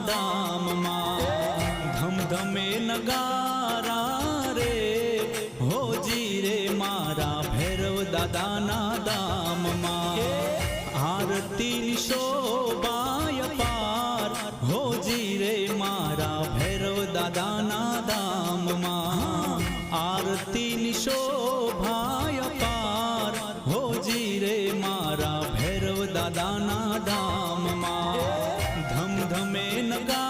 धामમાં ધમધમે નગારા રે હોજી રે મારા ભૈરવ દાદાના ધામમાં આરતીની શોભાય પાર હોજી રે મારા ભૈરવ દાદાના ધામમાં આરતીની શોભાય પાર હોજી રે મારા ભૈરવ દાદાના ધામમાં ધમધમે નગારા